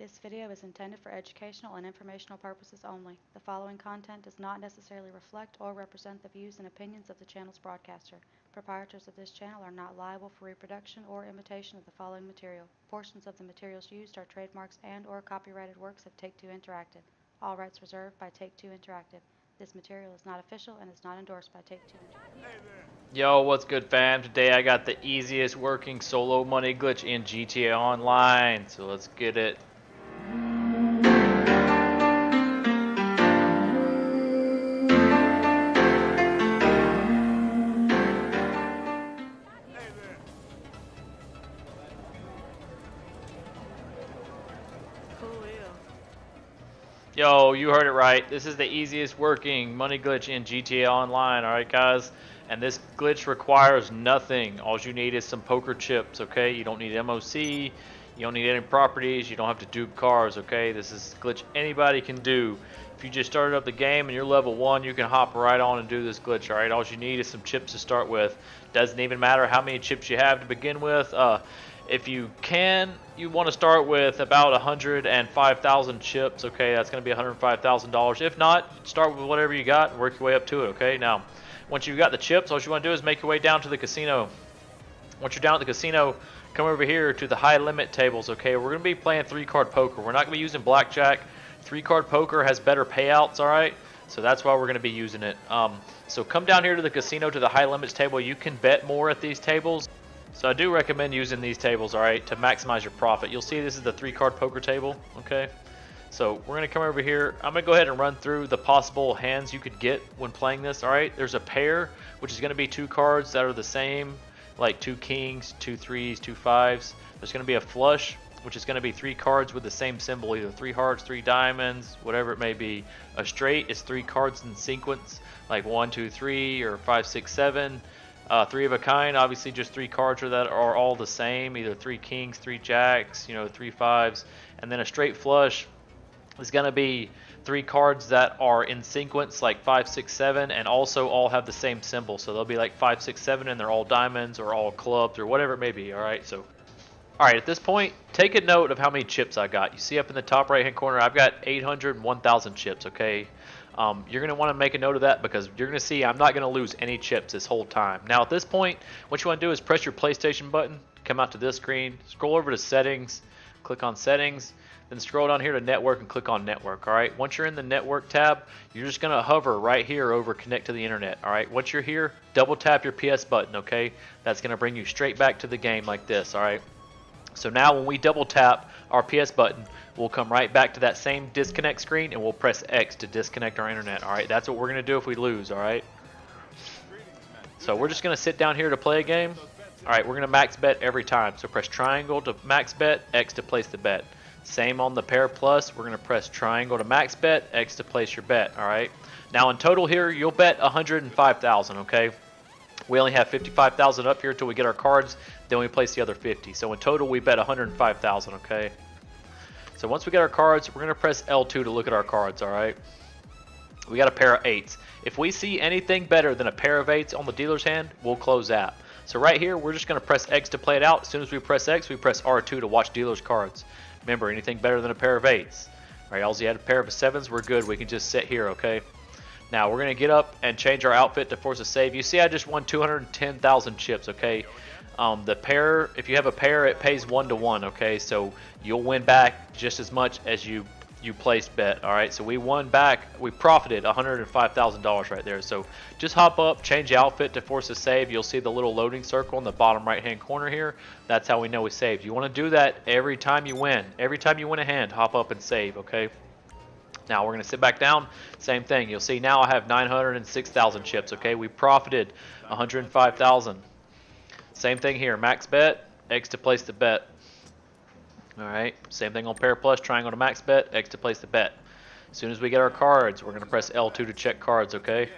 This video is intended for educational and informational purposes only. The following content does not necessarily reflect or represent the views and opinions of the channel's broadcaster. Proprietors of this channel are not liable for reproduction or imitation of the following material. Portions of the materials used are trademarks and/or copyrighted works of Take-Two Interactive. All rights reserved by Take-Two Interactive. This material is not official and is not endorsed by Take-Two Interactive. Yo, what's good, fam? Today I got the easiest working solo money glitch in GTA Online, so let's get it. Yo, you heard it right. This is the easiest working money glitch in GTA Online, alright guys? And this glitch requires nothing. All you need is some poker chips, okay? You don't need MOC, you don't need any properties, you don't have to dupe cars, okay? This is a glitch anybody can do. If you just started up the game and you're level 1, you can hop right on and do this glitch, alright? All you need is some chips to start with. Doesn't even matter how many chips you have to begin with. If you can, you want to start with about 105,000 chips, okay? That's going to be $105,000. If not, start with whatever you got and work your way up to it, okay? Now, once you've got the chips, all you want to do is make your way down to the casino. Once you're down at the casino, come over here to the high limit tables, okay? We're going to be playing 3-card poker. We're not going to be using blackjack. 3-card poker has better payouts, all right? So that's why we're going to be using it. So come down here to the casino, to the high limits table. You can bet more at these tables. So I do recommend using these tables, alright, to maximize your profit. You'll see this is the 3-card poker table, okay? So we're going to come over here. I'm going to go ahead and run through the possible hands you could get when playing this, alright? There's a pair, which is going to be 2 cards that are the same, like 2 kings, 2 threes, 2 fives. There's going to be a flush, which is going to be 3 cards with the same symbol, either 3 hearts, 3 diamonds, whatever it may be. A straight is 3 cards in sequence, like 1, 2, 3, or 5, 6, 7. 3 of a kind, obviously just 3 cards that are all the same, either 3 kings, 3 jacks, 3 fives, and then a straight flush is going to be 3 cards that are in sequence, like 5, 6, 7, and also all have the same symbol. So they'll be like 5, 6, 7, and they're all diamonds or all clubs or whatever it may be. All right, so at this point, take a note of how many chips I got. You see up in the top right hand corner, I've got 801,000 chips. Okay. You're going to want to make a note of that because you're going to see I'm not going to lose any chips this whole time. Now at this point, what you want to do is press your PlayStation button, come out to this screen, scroll over to settings, click on settings, then scroll down here to network and click on network. Alright, once you're in the network tab, you're just going to hover right here over connect to the internet. Alright, once you're here, double tap your PS button, okay? That's going to bring you straight back to the game like this, alright? So now when we double tap our PS button, we'll come right back to that same disconnect screen and we'll press X to disconnect our internet. Alright, that's what we're going to do if we lose, alright? So we're just going to sit down here to play a game. Alright, we're going to max bet every time. So press triangle to max bet, X to place the bet. Same on the pair plus, we're going to press triangle to max bet, X to place your bet, alright? Now in total here, you'll bet 105,000, okay? We only have 55,000 up here until we get our cards, then we place the other 50. So in total we bet 105,000, okay? So once we get our cards, we're going to press L2 to look at our cards, alright? We got a pair of 8s. If we see anything better than a pair of 8s on the dealer's hand, we'll close app. So right here, we're just going to press X to play it out. As soon as we press X, we press R2 to watch dealer's cards. Remember, anything better than a pair of 8s. Alright, all you had a pair of 7s, we're good. We can just sit here, okay? Now, we're going to get up and change our outfit to force a save. You see I just won 210,000 chips, okay? The pair, if you have a pair, it pays 1 to 1, okay? So you'll win back just as much as you placed bet, all right? So we won back, we profited $105,000 right there. So just hop up, change the outfit to force a save. You'll see the little loading circle in the bottom right-hand corner here. That's how we know we saved. You want to do that every time you win. Every time you win a hand, hop up and save, okay? Now we're going to sit back down, same thing. You'll see now I have 906,000 chips, okay? We profited 105,000. Same thing here, max bet, X to place the bet. Alright, same thing on pair plus, triangle to max bet, X to place the bet. As soon as we get our cards, we're going to press L2 to check cards, okay?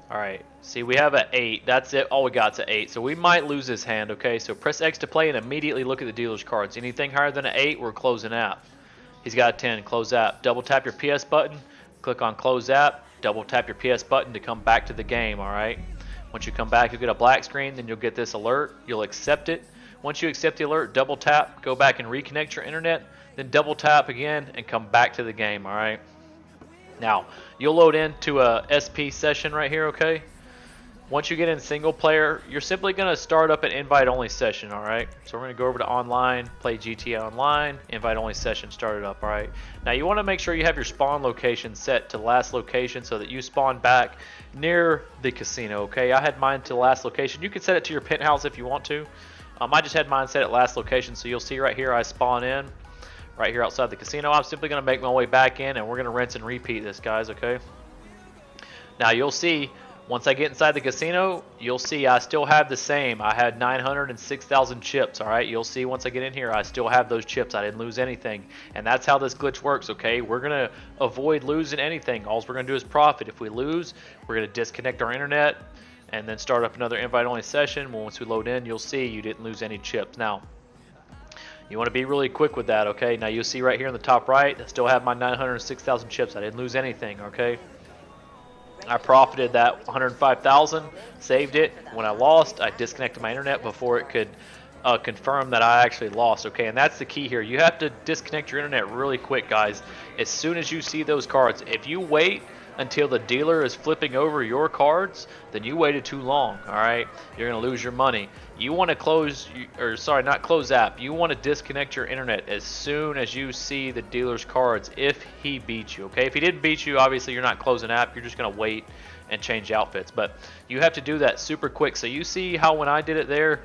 Alright, see we have an 8, that's it, all we got's an 8, so we might lose this hand, okay? So press X to play and immediately look at the dealer's cards. Anything higher than an 8, we're closing app. He's got a 10, close app. Double tap your PS button, click on close app, double tap your PS button to come back to the game, alright? Once you come back, you'll get a black screen, then you'll get this alert. You'll accept it. Once you accept the alert, double tap, go back and reconnect your internet, then double tap again and come back to the game, alright? Now, you'll load into a SP session right here, okay? Once you get in single player, you're simply going to start up an invite only session, alright? So we're going to go over to online, play GTA Online, invite only session started up, alright? Now you want to make sure you have your spawn location set to last location so that you spawn back near the casino, okay? I had mine to last location. You can set it to your penthouse if you want to. I just had mine set at last location, so you'll see right here I spawn in, right here outside the casino. I'm simply going to make my way back in and we're going to rinse and repeat this, guys, okay? Now you'll see, once I get inside the casino, you'll see I still have the same. I had 906,000 chips, alright? You'll see once I get in here, I still have those chips. I didn't lose anything. And that's how this glitch works, okay? We're going to avoid losing anything. All we're going to do is profit. If we lose, we're going to disconnect our internet and then start up another invite-only session. Once we load in, you'll see you didn't lose any chips. Now, you want to be really quick with that, okay? Now, you'll see right here in the top right, I still have my 906,000 chips. I didn't lose anything, okay? I profited that 105,000, saved it. When I lost, I disconnected my internet before it could confirm that I actually lost, okay? And that's the key here. You have to disconnect your internet really quick, guys. As soon as you see those cards, if you wait until the dealer is flipping over your cards, then you waited too long, all right? You're going to lose your money. You want to close, or sorry, not close app. You want to disconnect your internet as soon as you see the dealer's cards if he beats you, okay? If he didn't beat you, obviously you're not closing app. You're just going to wait and change outfits. But you have to do that super quick. So you see how when I did it there,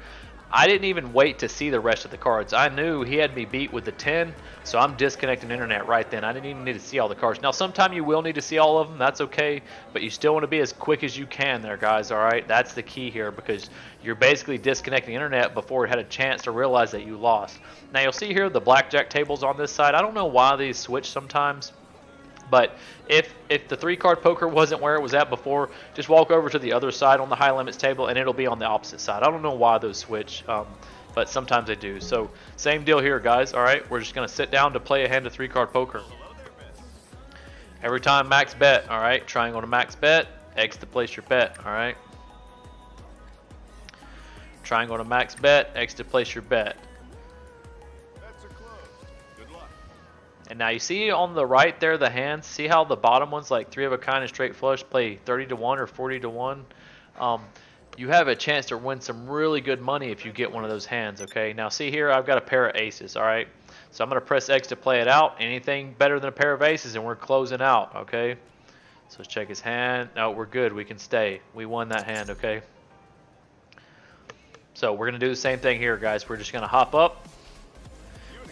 I didn't even wait to see the rest of the cards. I knew he had me beat with the 10, so I'm disconnecting internet right then. I didn't even need to see all the cards. Now, sometime you will need to see all of them. That's okay, but you still want to be as quick as you can there, guys, all right? That's the key here because you're basically disconnecting internet before it had a chance to realize that you lost. Now, you'll see here the blackjack tables on this side. I don't know why these switch sometimes. But if the 3-card poker wasn't where it was at before, just walk over to the other side on the high limits table and it'll be on the opposite side. I don't know why those switch, but sometimes they do. So same deal here, guys. All right, we're just going to sit down to play a hand of 3-card poker. Every time max bet, all right, triangle to max bet, X to place your bet, all right. Triangle to max bet, X to place your bet. And now you see on the right there the hands, see how the bottom one's like 3 of a kind and straight flush, play 30 to 1 or 40 to 1. You have a chance to win some really good money if you get one of those hands, okay? Now see here, I've got a pair of aces, all right? So I'm going to press X to play it out. Anything better than a pair of aces and we're closing out, okay? So let's check his hand. No, we're good. We can stay. We won that hand, okay? So we're going to do the same thing here, guys. We're just going to hop up.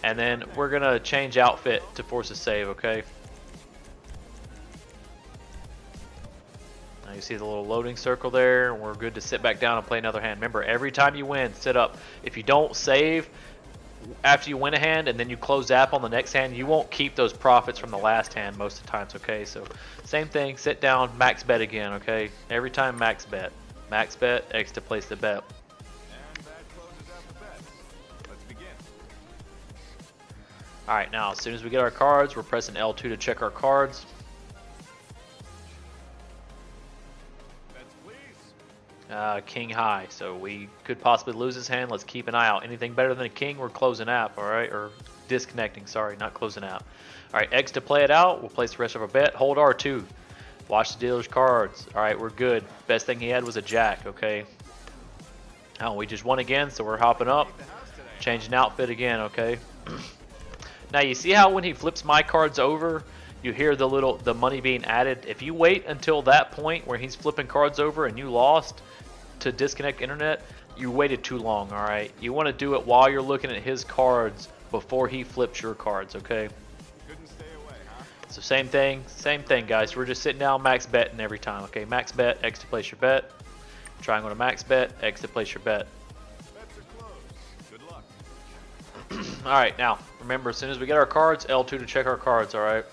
And then we're going to change outfit to force a save, okay? Now you see the little loading circle there. And we're good to sit back down and play another hand. Remember, every time you win, sit up. If you don't save after you win a hand and then you close app on the next hand, you won't keep those profits from the last hand most of the times, okay? So same thing, sit down, max bet again, okay? Every time max bet. Max bet, X to place the bet. Alright, now as soon as we get our cards, we're pressing L2 to check our cards. King high, so we could possibly lose his hand. Let's keep an eye out. Anything better than a king, we're closing app, alright? Or disconnecting, sorry, not closing app. Alright, X to play it out. We'll place the rest of our bet. Hold R2. Watch the dealer's cards. Alright, we're good. Best thing he had was a jack, okay? Oh, we just won again, so we're hopping up. Changing outfit again, okay? Now you see how when he flips my cards over, you hear the money being added. If you wait until that point where he's flipping cards over and you lost to disconnect internet, you waited too long, all right? You want to do it while you're looking at his cards before he flips your cards, okay? Couldn't stay away, huh? So same thing, guys. We're just sitting down, max betting every time, okay? Max bet, X to place your bet. Triangle to max bet, X to place your bet. Alright, now, remember, as soon as we get our cards, L2 to check our cards, alright?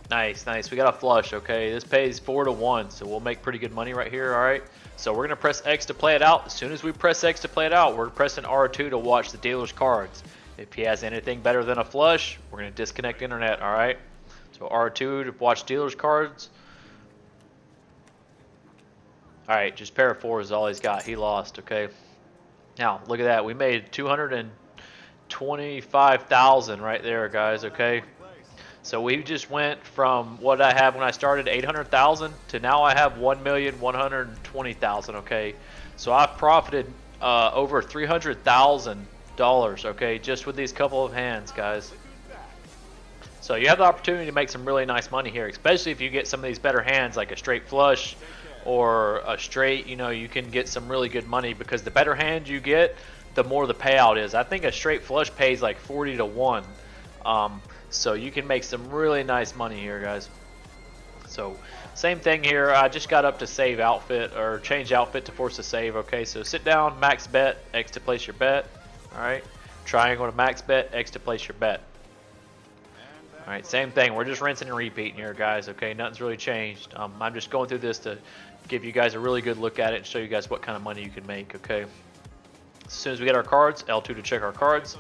Nice, nice. We got a flush, okay? This pays 4 to 1, so we'll make pretty good money right here, alright? So we're going to press X to play it out. As soon as we press X to play it out, we're pressing R2 to watch the dealer's cards. If he has anything better than a flush, we're going to disconnect internet, alright? So R2 to watch dealer's cards. Alright, just pair of fours is all he's got. He lost, okay? Now, look at that. We made 225,000 right there, guys, okay? So we just went from what I had when I started, 800,000, to now I have 1,120,000, okay? So I've profited over $300,000, okay, just with these couple of hands, guys. So you have the opportunity to make some really nice money here, especially if you get some of these better hands like a straight flush or a straight. You know, you can get some really good money because the better hand you get, the more the payout is. I think a straight flush pays like 40 to 1. So you can make some really nice money here, guys. So same thing here. I just got up to save outfit or change outfit to force a save. Okay, so sit down, max bet, X to place your bet. All right, triangle to max bet, X to place your bet. All right, same thing. We're just rinsing and repeating here, guys. Okay, nothing's really changed. I'm just going through this to give you guys a really good look at it and show you guys what kind of money you can make. Okay. As soon as we get our cards, L2 to check our cards.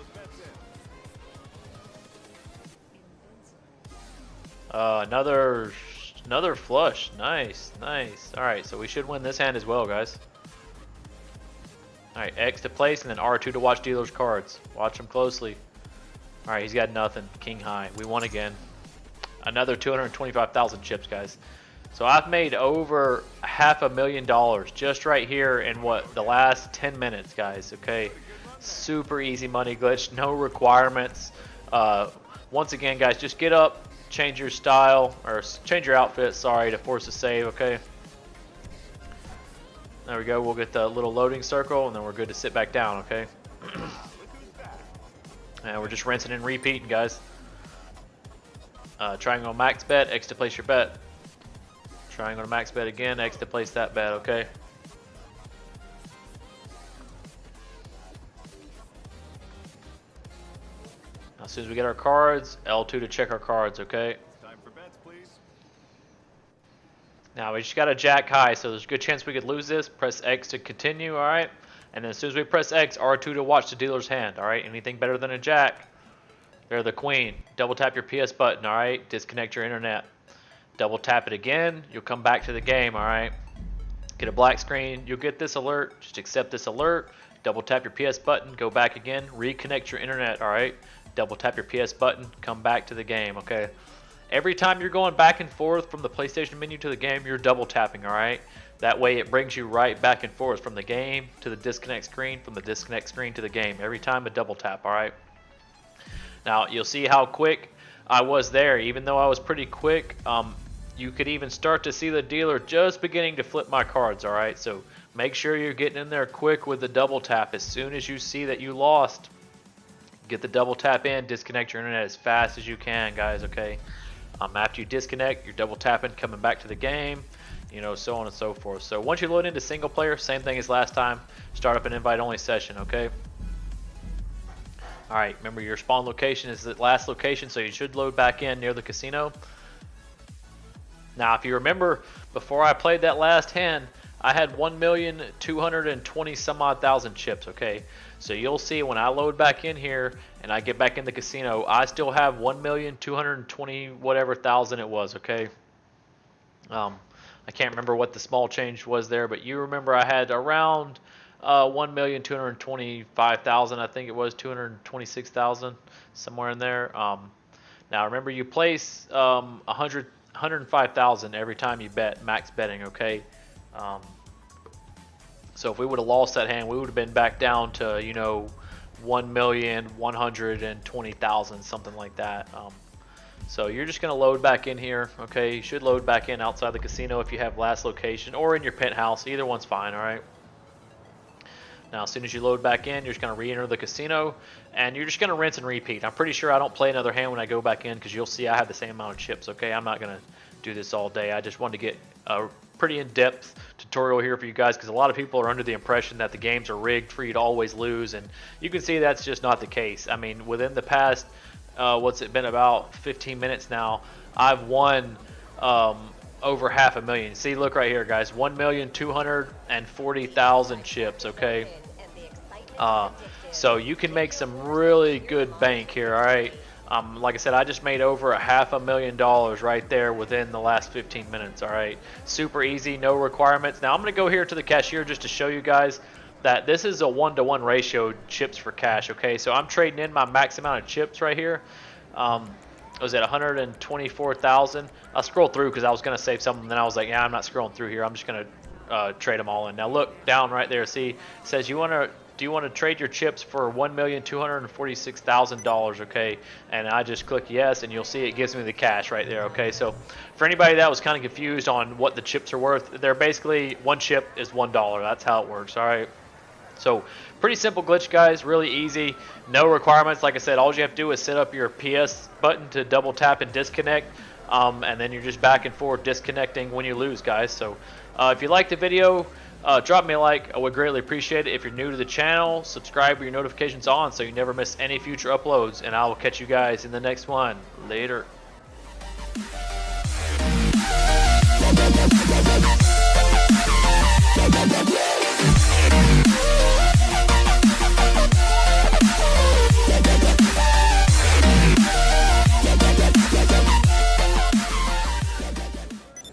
Another flush. Nice, nice. All right, so we should win this hand as well, guys. All right, X to place and then R2 to watch dealer's cards. Watch them closely. All right, he's got nothing. King high. We won again. Another 225,000 chips, guys. So I've made over $500,000 just right here in what, the last 10 minutes, guys. Okay, super easy money glitch, no requirements. Once again, guys, just get up, change your style or change your outfit. Sorry, to force a save. Okay. There we go. We'll get the little loading circle, and then we're good to sit back down. Okay. And we're just rinsing and repeating, guys. Triangle max bet, X to place your bet. Triangle to max bet again, X to place that bet, okay? Now, as soon as we get our cards, L2 to check our cards, okay? Time for bets, please. Now, we just got a jack high, so there's a good chance we could lose this. Press X to continue, alright? And then as soon as we press X, R2 to watch the dealer's hand, alright? Anything better than a jack, they're the queen. Double tap your PS button, alright? Disconnect your internet. Double tap it again, you'll come back to the game, alright? Get a black screen, you'll get this alert, just accept this alert. Double tap your PS button, go back again, reconnect your internet, alright? Double tap your PS button, come back to the game, okay? Every time you're going back and forth from the PlayStation menu to the game, you're double tapping, alright? That way it brings you right back and forth from the game to the disconnect screen, from the disconnect screen to the game. Every time a double tap, alright? Now, you'll see how quick I was there. Even though I was pretty quick, you could even start to see the dealer just beginning to flip my cards, alright? So make sure you're getting in there quick with the double tap. As soon as you see that you lost, get the double tap in, disconnect your internet as fast as you can, guys, okay? After you disconnect, you're double tapping, coming back to the game, you know, so on and so forth. So once you load into single player, same thing as last time, start up an invite only session, okay? Alright, remember your spawn location is the last location, so you should load back in near the casino. Now, if you remember, before I played that last hand, I had 1,220 some odd thousand chips, okay? So you'll see when I load back in here and I get back in the casino, I still have 1,220 whatever thousand it was, okay? I can't remember what the small change was there, but you remember I had around 1,225,000, I think it was 226,000, somewhere in there. Now remember, you place 105,000 every time you bet, max betting, okay? So if we would have lost that hand, we would have been back down to, you know, 1,120,000, something like that. So you're just going to load back in here, okay? You should load back in outside the casino if you have last location, or in your penthouse. Either one's fine, all right? Now, as soon as you load back in, you're just going to re-enter the casino, and you're just going to rinse and repeat. I'm pretty sure I don't play another hand when I go back in, because you'll see I have the same amount of chips, okay? I'm not going to do this all day. I just wanted to get a pretty in-depth tutorial here for you guys, because a lot of people are under the impression that the games are rigged for you to always lose, and you can see that's just not the case. I mean, within the past, what's it been, about 15 minutes now, I've won over $500,000. See, look right here, guys, 1,240,000 chips, okay? So you can make some really good bank here, all right? Like I said, I just made over $500,000 right there within the last 15 minutes, all right? Super easy, no requirements. Now I'm going to go here to the cashier just to show you guys that this is a 1-to-1 ratio chips for cash, okay? So I'm trading in my max amount of chips right here. Was it 124,000? I scrolled through because I was going to save some, and then I was like, yeah, I'm not scrolling through here. I'm just going to trade them all in. Now look down right there. See, it says do you want to trade your chips for $1,246,000? Okay, and I just click yes, and you'll see it gives me the cash right there. Okay, so for anybody that was kind of confused on what the chips are worth, they're basically one chip is $1. That's how it works. All right. So pretty simple glitch, guys, really easy, no requirements. Like I said, all you have to do is set up your PS button to double tap and disconnect, and then you're just back and forth disconnecting when you lose, guys. So if you liked the video, drop me a like. I would greatly appreciate it. If you're new to the channel, subscribe with your notifications on so you never miss any future uploads, and I will catch you guys in the next one. Later.